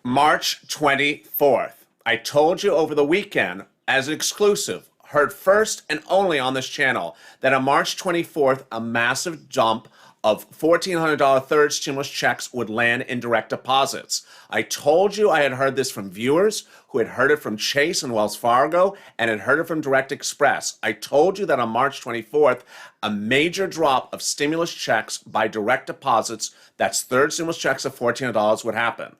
March 24th. I told you over the weekend, as an exclusive, heard first and only on this channel, that on March 24th, a massive dump of $1,400 third stimulus checks would land in direct deposits. I told you I had heard this from viewers who had heard it from Chase and Wells Fargo and had heard it from Direct Express. I told you that on March 24th, a major drop of stimulus checks by direct deposits, that's third stimulus checks of $1,400, would happen.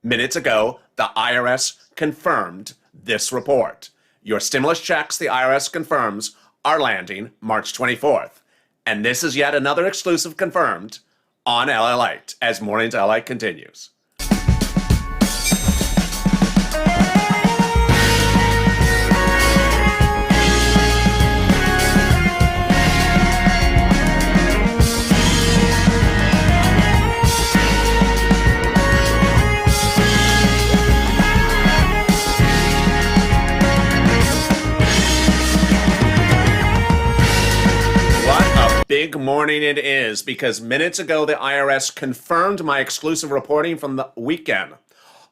Minutes ago, the IRS confirmed this report. Your stimulus checks, the IRS confirms, are landing March 24th. And this is yet another exclusive confirmed on LALATE as Mornings LALATE continues. Big morning it is, because minutes ago the IRS confirmed my exclusive reporting from the weekend.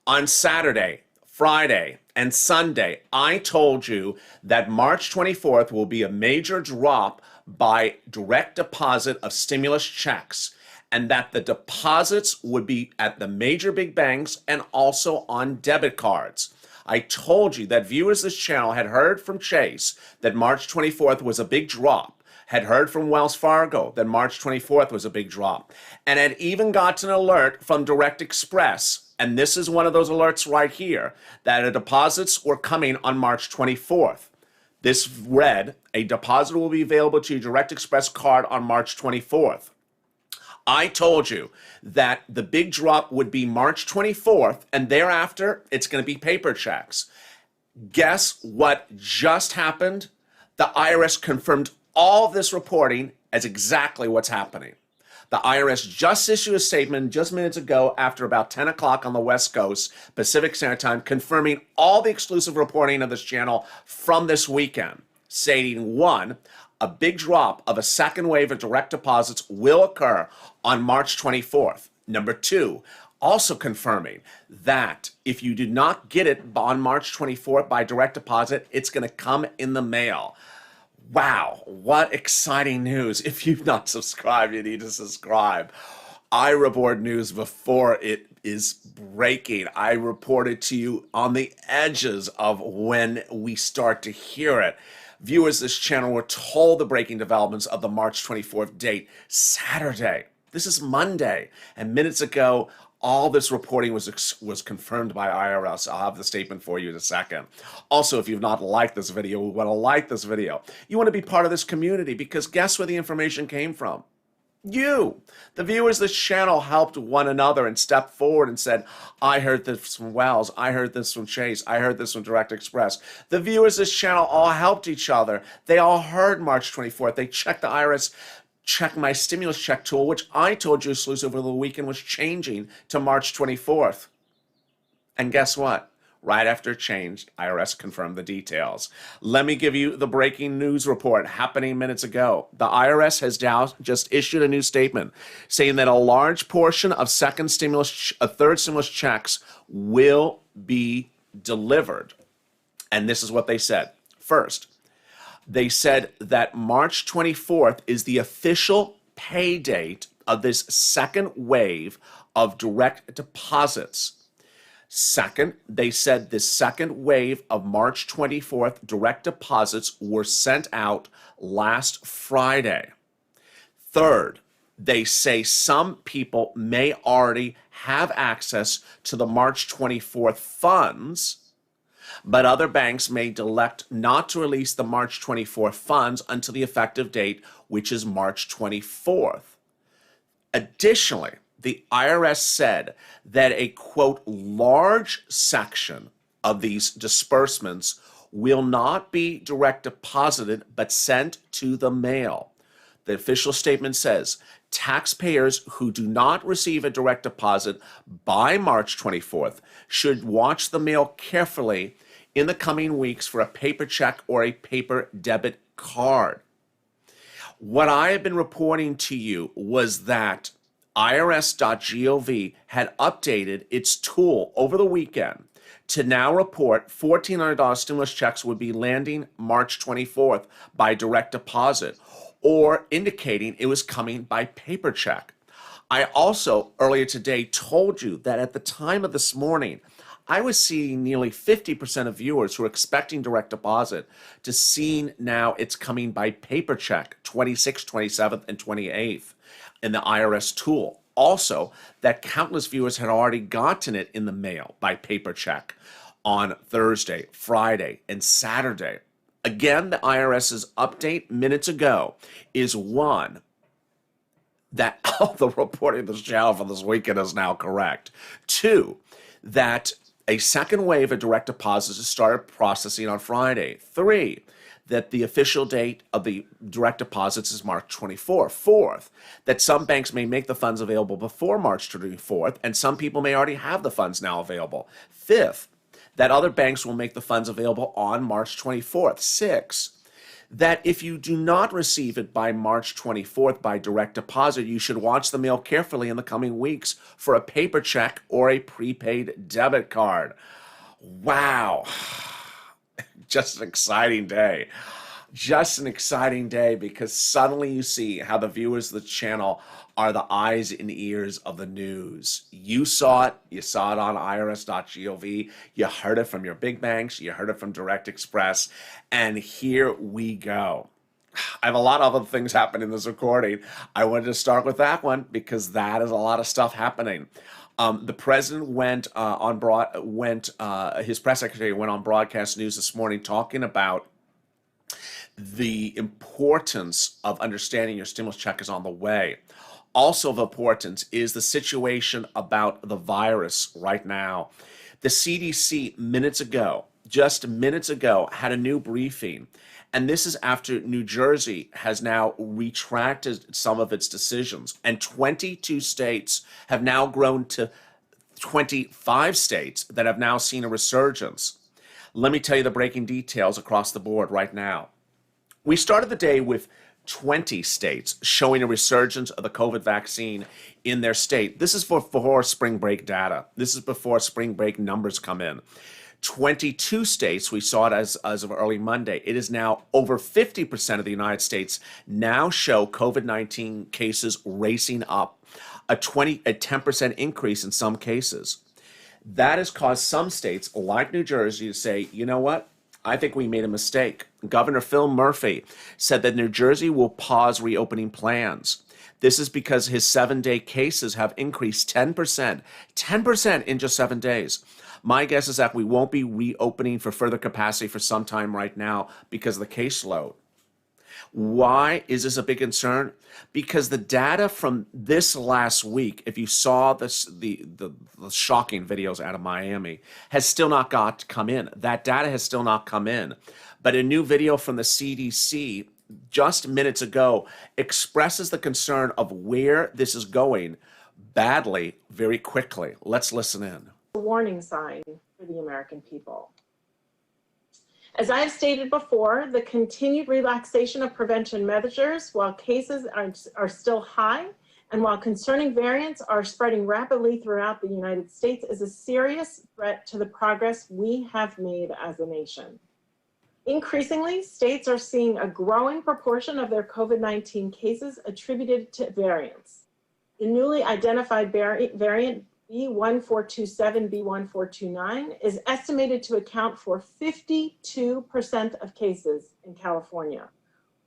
On Saturday, Friday, and Sunday, I told you that March 24th will be a major drop by direct deposit of stimulus checks, and that the deposits would be at the major big banks and also on debit cards. I told you that viewers of this channel had heard from Chase that March 24th was a big drop, had heard from Wells Fargo that March 24th was a big drop, and had even gotten an alert from Direct Express, and this is one of those alerts right here, that the deposits were coming on March 24th. This read, a deposit will be available to your Direct Express card on March 24th. I told you that the big drop would be March 24th, and thereafter, it's going to be paper checks. Guess what just happened? The IRS confirmed all this reporting as exactly what's happening. The IRS just issued a statement just minutes ago after about 10 o'clock on the West Coast, Pacific Standard Time, confirming all the exclusive reporting of this channel from this weekend, stating, one, a big drop of a second wave of direct deposits will occur on March 24th. Number two, also confirming that if you do not get it on March 24th by direct deposit, it's going to come in the mail. Wow, what exciting news. If you've not subscribed, you need to subscribe. I report news before it is breaking. I report it to you on the edges of when we start to hear it. Viewers of this channel were told the breaking developments of the March 24th date, Saturday. This is Monday. And minutes ago, all this reporting was confirmed by IRS. I'll have the statement for you in a second. Also, if you've not liked this video, we want to like this video. You want to be part of this community, because guess where the information came from? You. The viewers of this channel helped one another and stepped forward and said, I heard this from Wells, I heard this from Chase, I heard this from Direct Express. The viewers of this channel all helped each other. They all heard March 24th. They checked the IRS check my stimulus check tool, which I told you exclusive over the weekend was changing to March 24th. And guess what? Right after it changed, IRS confirmed the details. Let me give you the breaking news report happening minutes ago. The IRS has now just issued a new statement saying that a large portion of third stimulus checks will be delivered. And this is what they said. First, they said that March 24th is the official pay date of this second wave of direct deposits. Second, they said the second wave of March 24th direct deposits were sent out last Friday. Third, they say some people may already have access to the March 24th funds, but other banks may elect not to release the March 24th funds until the effective date, which is March 24th. Additionally, the IRS said that a, quote, large section of these disbursements will not be direct deposited but sent to the mail. The official statement says taxpayers who do not receive a direct deposit by March 24th should watch the mail carefully in the coming weeks for a paper check or a paper debit card. What I have been reporting to you was that IRS.gov had updated its tool over the weekend to now report $1,400 stimulus checks would be landing March 24th by direct deposit, or indicating it was coming by paper check. I also earlier today told you that at the time of this morning, I was seeing nearly 50% of viewers who are expecting direct deposit to seeing now it's coming by paper check 26th, 27th, and 28th in the IRS tool. Also, that countless viewers had already gotten it in the mail by paper check on Thursday, Friday, and Saturday. Again, the IRS's update minutes ago is one, that all the reporting of this channel for this weekend is now correct. Two, that a second wave of direct deposits has started processing on Friday. Three, that the official date of the direct deposits is March 24th. Fourth, that some banks may make the funds available before March 24th, and some people may already have the funds now available. Fifth, that other banks will make the funds available on March 24th. Six, that if you do not receive it by March 24th by direct deposit, you should watch the mail carefully in the coming weeks for a paper check or a prepaid debit card. Wow. Just an exciting day. Just an exciting day, because suddenly you see how the viewers of the channel are the eyes and ears of the news. You saw it on IRS.gov, you heard it from your big banks, you heard it from Direct Express, and here we go. I have a lot of other things happening in this recording. I wanted to start with that one because that is a lot of stuff happening. The president his press secretary went on broadcast news this morning talking about the importance of understanding your stimulus check is on the way. Also of importance is the situation about the virus right now. The CDC just minutes ago, had a new briefing. And this is after New Jersey has now retracted some of its decisions. And 22 states have now grown to 25 states that have now seen a resurgence. Let me tell you the breaking details across the board right now. We started the day with 20 states showing a resurgence of the COVID vaccine in their state. This is before spring break data. This is before spring break numbers come in. 22 states, we saw it as of early Monday. It is now over 50% of the United States now show COVID-19 cases racing up, a 10% increase in some cases. That has caused some states like New Jersey to say, you know what? I think we made a mistake. Governor Phil Murphy said that New Jersey will pause reopening plans. This is because his 7-day cases have increased 10% in just 7 days. My guess is that we won't be reopening for further capacity for some time right now because of the caseload. Why is this a big concern? Because the data from this last week, if you saw this, the shocking videos out of Miami, has still not come in. That data has still not come in. But a new video from the CDC just minutes ago expresses the concern of where this is going badly very quickly. Let's listen in. A warning sign for the American people. As I have stated before, the continued relaxation of prevention measures while cases are still high and while concerning variants are spreading rapidly throughout the United States is a serious threat to the progress we have made as a nation. Increasingly, states are seeing a growing proportion of their COVID-19 cases attributed to variants. The newly identified variant B1427, B1429 is estimated to account for 52% of cases in California,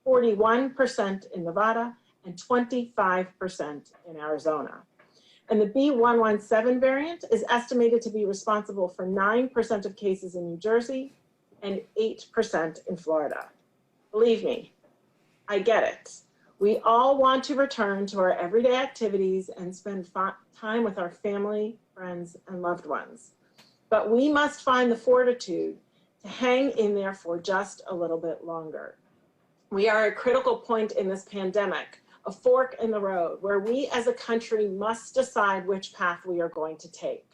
41% in Nevada, and 25% in Arizona. And the B117 variant is estimated to be responsible for 9% of cases in New Jersey and 8% in Florida. Believe me, I get it. We all want to return to our everyday activities and spend time with our family, friends, and loved ones. But we must find the fortitude to hang in there for just a little bit longer. We are at a critical point in this pandemic, a fork in the road, where we as a country must decide which path we are going to take.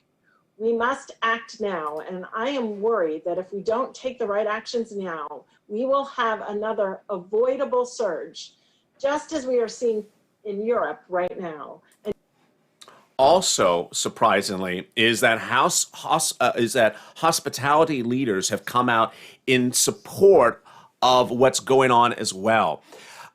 We must act now, and I am worried that if we don't take the right actions now, we will have another avoidable surge, just as we are seeing in Europe right now. Also, surprisingly, is that hospitality leaders have come out in support of what's going on as well.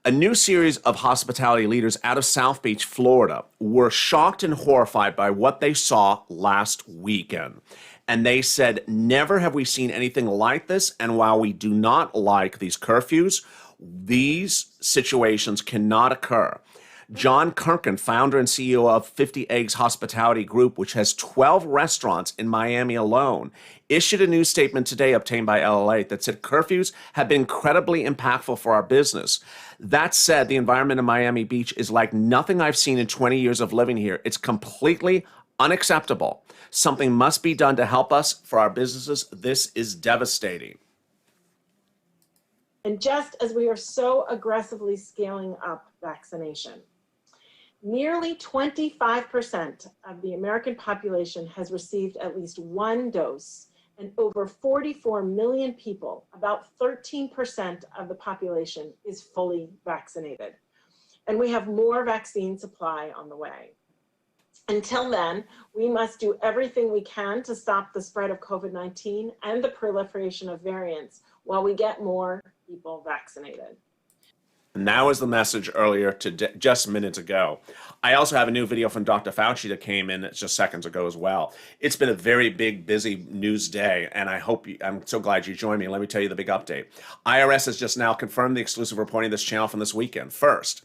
A new series of hospitality leaders out of South Beach, Florida, were shocked and horrified by what they saw last weekend. And they said, never have we seen anything like this. And while we do not like these curfews, these situations cannot occur. John Kirkin, founder and CEO of 50 Eggs Hospitality Group, which has 12 restaurants in Miami alone, issued a news statement today obtained by LALATE that said curfews have been incredibly impactful for our business. That said, the environment in Miami Beach is like nothing I've seen in 20 years of living here. It's completely unacceptable. Something must be done to help us for our businesses. This is devastating. And just as we are so aggressively scaling up vaccination, nearly 25% of the American population has received at least one dose, and over 44 million people, about 13% of the population, is fully vaccinated. And we have more vaccine supply on the way. Until then, we must do everything we can to stop the spread of COVID-19 and the proliferation of variants while we get more people vaccinated. And that was the message earlier just minutes ago. I also have a new video from Dr. Fauci that came in just seconds ago as well. It's been a very big, busy news day, and I'm so glad you joined me. Let me tell you the big update. IRS has just now confirmed the exclusive reporting of this channel from this weekend. First,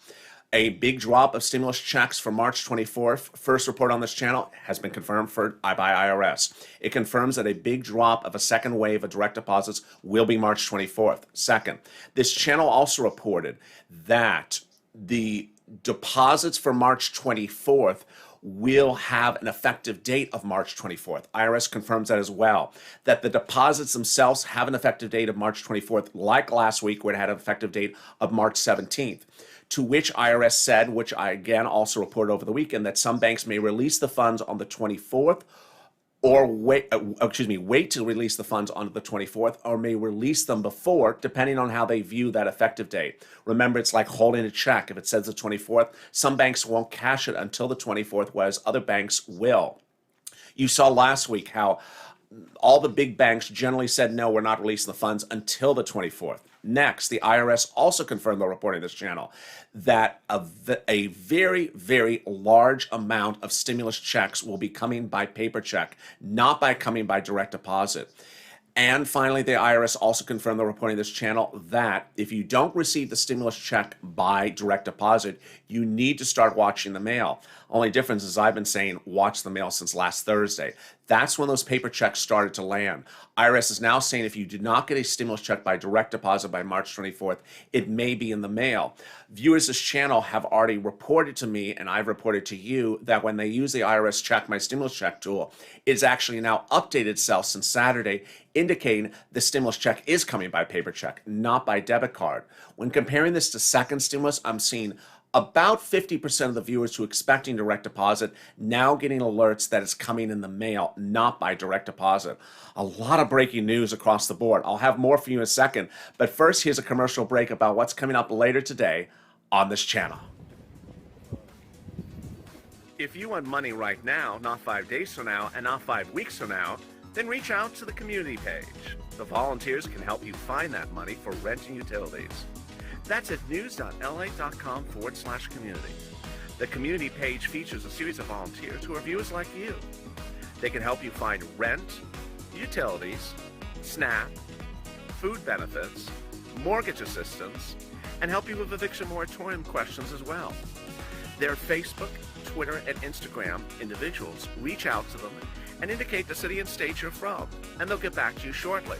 a big drop of stimulus checks for March 24th. First report on this channel has been confirmed by IRS. It confirms that a big drop of a second wave of direct deposits will be March 24th. Second, this channel also reported that the deposits for March 24th will have an effective date of March 24th. IRS confirms that as well, that the deposits themselves have an effective date of March 24th, like last week where it had an effective date of March 17th. To which IRS said, which I again also reported over the weekend, that some banks may release the funds on the 24th or wait to release the funds on the 24th, or may release them before, depending on how they view that effective date. Remember, it's like holding a check. If it says the 24th, some banks won't cash it until the 24th, whereas other banks will. You saw last week how all the big banks generally said, no, we're not releasing the funds until the 24th. Next, the IRS also confirmed the reporting of this channel that a very, very large amount of stimulus checks will be coming by paper check, not by coming by direct deposit. And finally, the IRS also confirmed the reporting of this channel that if you don't receive the stimulus check by direct deposit, you need to start watching the mail. Only difference is I've been saying watch the mail since last Thursday. That's when those paper checks started to land. IRS is now saying if you did not get a stimulus check by direct deposit by March 24th, it may be in the mail. Viewers of this channel have already reported to me, and I've reported to you, that when they use the IRS Check My Stimulus Check tool, it's actually now updated itself since Saturday, indicating the stimulus check is coming by paper check, not by debit card. When comparing this to second stimulus, I'm seeing about 50% of the viewers who are expecting direct deposit now getting alerts that it's coming in the mail, not by direct deposit. A lot of breaking news across the board. I'll have more for you in a second, but first here's a commercial break about what's coming up later today on this channel. If you want money right now, not 5 days from now, and not 5 weeks from now, then reach out to the community page. The volunteers can help you find that money for rent and utilities. That's at news.la.com/community. The community page features a series of volunteers who are viewers like you. They can help you find rent, utilities, SNAP, food benefits, mortgage assistance, and help you with eviction moratorium questions as well. Their Facebook, Twitter, and Instagram individuals reach out to them and indicate the city and state you're from, and they'll get back to you shortly.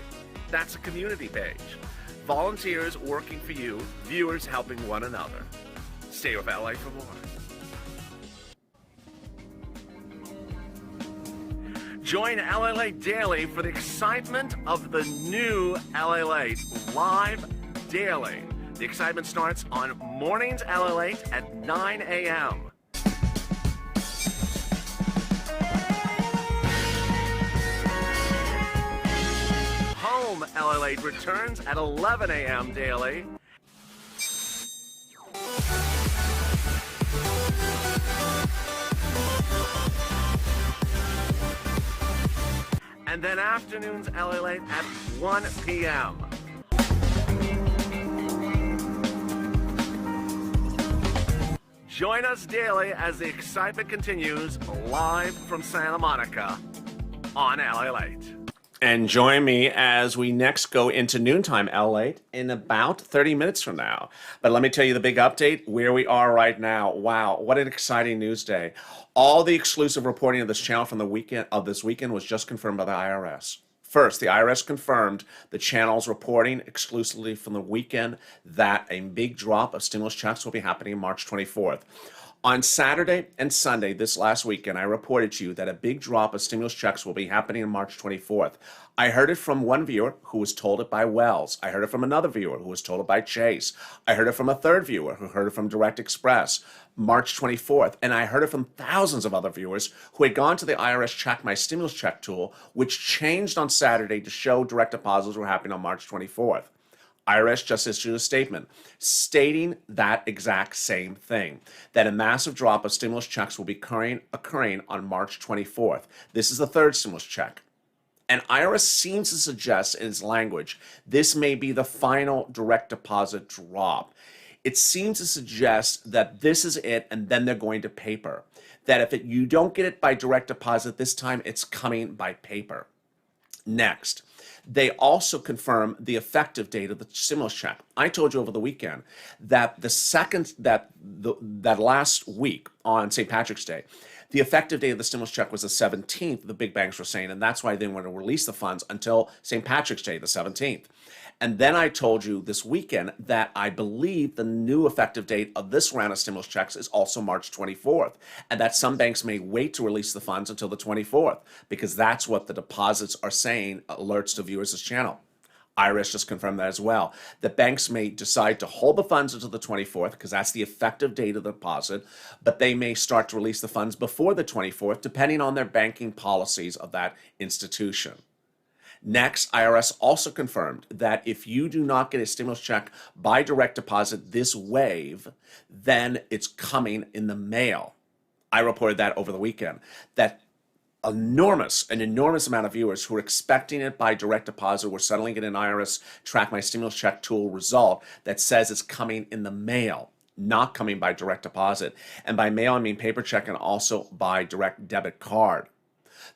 That's a community page. Volunteers working for you, viewers helping one another. Stay with LA for more. Join LALATE Daily for the excitement of the new LALATE live daily. The excitement starts on mornings LALATE at 9 a.m. Home LALATE returns at 11 a.m. daily. and then afternoons LALATE at 1 p.m. Join us daily as the excitement continues live from Santa Monica on LALATE. And join me as we next go into noontime LALATE in about 30 minutes from now. But let me tell you the big update where we are right now. Wow, what an exciting news day. All the exclusive reporting of this channel from this weekend was just confirmed by the IRS. First, the IRS confirmed the channel's reporting exclusively from the weekend that a big drop of stimulus checks will be happening March 24th. On Saturday and Sunday this last weekend, I reported to you that a big drop of stimulus checks will be happening on March 24th. I heard it from one viewer who was told it by Wells. I heard it from another viewer who was told it by Chase. I heard it from a third viewer who heard it from Direct Express, March 24th. And I heard it from thousands of other viewers who had gone to the IRS Check My Stimulus Check tool, which changed on Saturday to show direct deposits were happening on March 24th. IRS just issued a statement stating that exact same thing, that a massive drop of stimulus checks will be occurring on March 24th. This is the third stimulus check. And IRS seems to suggest in its language this may be the final direct deposit drop. It seems to suggest that this is it and then they're going to paper. That if you don't get it by direct deposit this time, it's coming by paper. Next, they also confirm the effective date of the stimulus check. I told you over the weekend that that last week on St. Patrick's Day, the effective date of the stimulus check was the 17th, the big banks were saying, and that's why they didn't want to release the funds until St. Patrick's Day, the 17th. And then I told you this weekend that I believe the new effective date of this round of stimulus checks is also March 24th, and that some banks may wait to release the funds until the 24th, because that's what the deposits are saying, alerts to viewers' channel. IRS just confirmed that as well. The banks may decide to hold the funds until the 24th, because that's the effective date of the deposit, but they may start to release the funds before the 24th, depending on their banking policies of that institution. Next, IRS also confirmed that if you do not get a stimulus check by direct deposit this wave, then it's coming in the mail. I reported that over the weekend, that an enormous amount of viewers who were expecting it by direct deposit were suddenly getting an IRS Track My Stimulus Check tool result that says it's coming in the mail, not coming by direct deposit. And by mail, I mean paper check and also by direct debit card.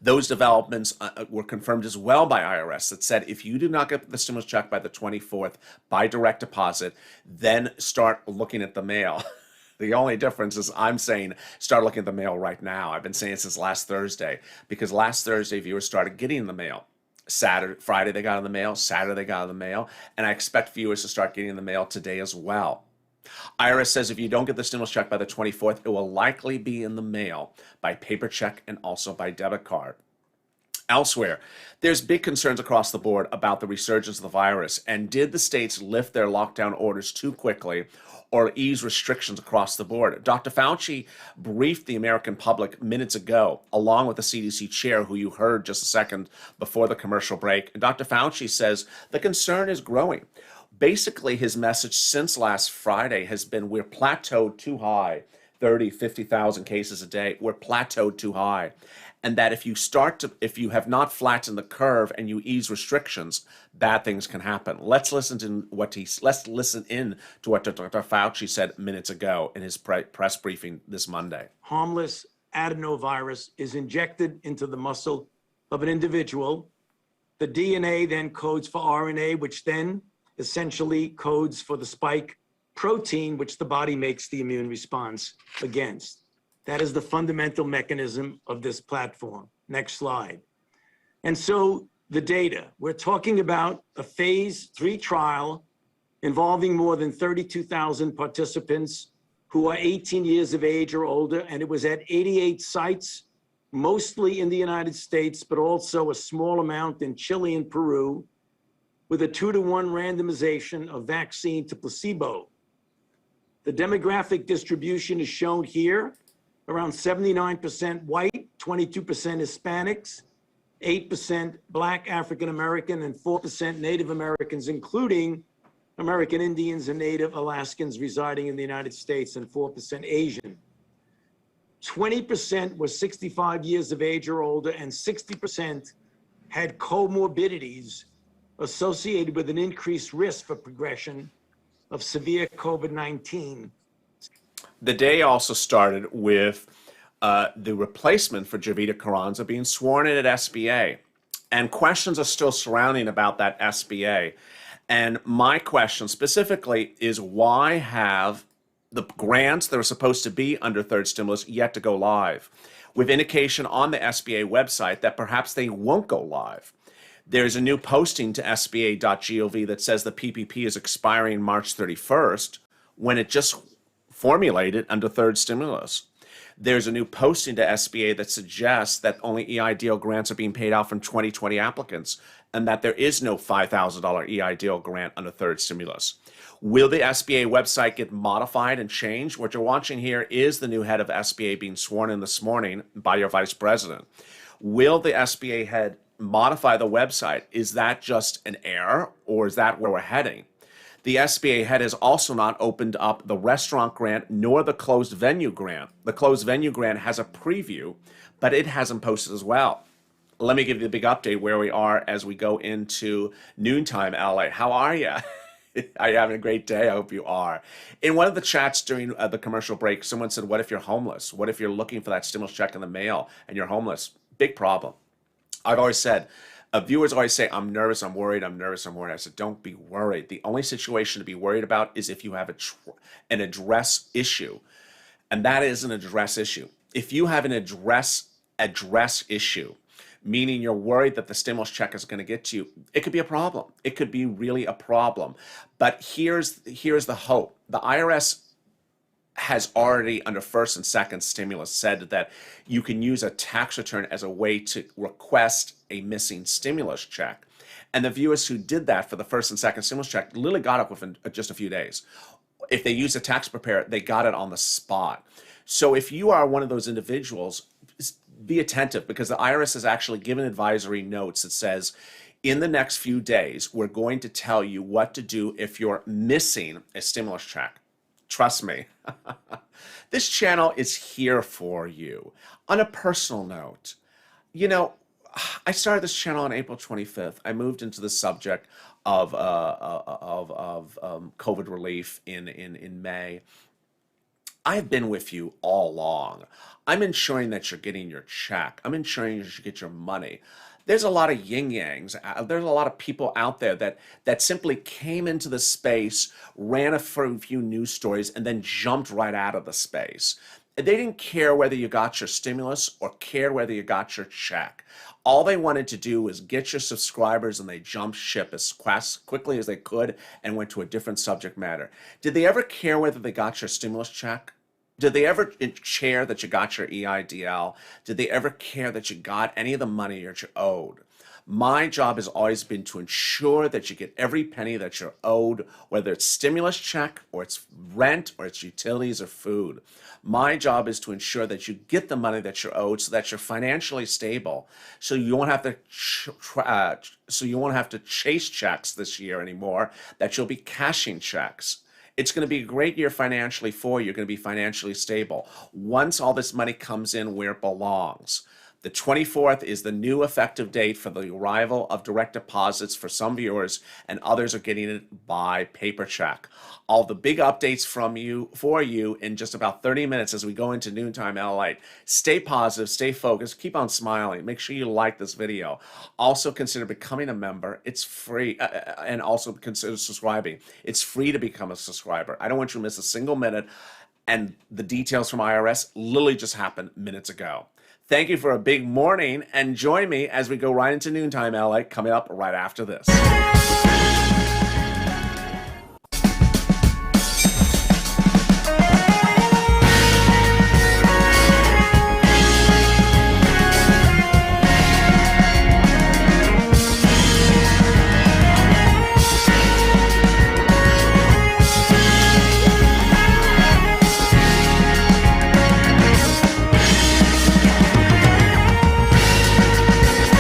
Those developments were confirmed as well by IRS that said if you do not get the stimulus check by the 24th by direct deposit, then start looking at the mail. The only difference is I'm saying start looking at the mail right now. I've been saying it since last Thursday, because last Thursday viewers started getting the mail. Friday they got in the mail, Saturday they got in the mail, and I expect viewers to start getting the mail today as well. IRS says if you don't get the stimulus check by the 24th, it will likely be in the mail by paper check and also by debit card. Elsewhere, there's big concerns across the board about the resurgence of the virus, and did the states lift their lockdown orders too quickly or ease restrictions across the board? Dr. Fauci briefed the American public minutes ago, along with the CDC chair, who you heard just a second before the commercial break. And Dr. Fauci says the concern is growing. Basically, his message since last Friday has been we're plateaued too high, 30, 50,000 cases a day. We're plateaued too high. And that if you have not flattened the curve and you ease restrictions, bad things can happen. Let's listen in to what Dr. Fauci said minutes ago in his press briefing this Monday. Harmless adenovirus is injected into the muscle of an individual. The DNA then codes for RNA, which then essentially codes for the spike protein, which the body makes the immune response against. That is the fundamental mechanism of this platform. Next slide. And so the data, we're talking about a phase 3 trial involving more than 32,000 participants who are 18 years of age or older, and it was at 88 sites, mostly in the United States, but also a small amount in Chile and Peru, with a 2-to-1 randomization of vaccine to placebo. The demographic distribution is shown here, around 79% white, 22% Hispanics, 8% Black African American, and 4% Native Americans, including American Indians and Native Alaskans residing in the United States, and 4% Asian. 20% were 65 years of age or older, and 60% had comorbidities associated with an increased risk for progression of severe COVID-19. The day also started with the replacement for Javita Carranza being sworn in at SBA. And questions are still surrounding about that SBA. And my question specifically is, why have the grants that are supposed to be under third stimulus yet to go live, with indication on the SBA website that perhaps they won't go live? There's a new posting to sba.gov that says the PPP is expiring March 31st when it just formulated under third stimulus. There's a new posting to SBA that suggests that only EIDL grants are being paid out from 2020 applicants and that there is no $5,000 EIDL grant under third stimulus. Will the SBA website get modified and changed? What you're watching here is the new head of SBA being sworn in this morning by your vice president. Will the SBA head modify the website? Is that just an error, or is that where we're heading? The SBA head has also not opened up the restaurant grant nor the closed venue grant. The closed venue grant has a preview, but it hasn't posted as well. Let me give you the big update where we are as we go into noontime LA. How are you? Are you having a great day? I hope you are. In one of the chats during the commercial break, someone said, what if you're homeless? What if you're looking for that stimulus check in the mail and you're homeless? Big problem. I've always said, viewers always say, I'm nervous, I'm worried, I'm nervous, I'm worried. I said, don't be worried. The only situation to be worried about is if you have an address issue. And that is an address issue. If you have an address issue, meaning you're worried that the stimulus check is going to get to you, it could be a problem. It could be really a problem. But here's the hope. The IRS has already, under first and second stimulus, said that you can use a tax return as a way to request a missing stimulus check. And the viewers who did that for the first and second stimulus check literally got it within just a few days. If they used a tax preparer, they got it on the spot. So if you are one of those individuals, be attentive, because the IRS has actually given advisory notes that says, in the next few days, we're going to tell you what to do if you're missing a stimulus check. Trust me, this channel is here for you. On a personal note, you know, I started this channel on April 25th. I moved into the subject of COVID relief in May. I've been with you all along. I'm ensuring that you're getting your check. I'm ensuring you get your money. There's a lot of yin-yangs. There's a lot of people out there that simply came into the space, ran a few news stories, and then jumped right out of the space. They didn't care whether you got your stimulus or care whether you got your check. All they wanted to do was get your subscribers, and they jumped ship as quickly as they could and went to a different subject matter. Did they ever care whether they got your stimulus check? Did they ever care that you got your EIDL? Did they ever care that you got any of the money that you owed? My job has always been to ensure that you get every penny that you're owed, whether it's stimulus check or it's rent or it's utilities or food. My job is to ensure that you get the money that you're owed so that you're financially stable, so you won't have to chase checks this year anymore, that you'll be cashing checks. It's going to be a great year financially for you. You're going to be financially stable once all this money comes in where it belongs. The 24th is the new effective date for the arrival of direct deposits for some viewers, and others are getting it by paper check. All the big updates for you in just about 30 minutes as we go into noontime LALATE. Stay positive, stay focused, keep on smiling. Make sure you like this video. Also consider becoming a member. It's free, and also consider subscribing. It's free to become a subscriber. I don't want you to miss a single minute, and the details from IRS literally just happened minutes ago. Thank you for a big morning, and join me as we go right into noontime LA coming up right after this.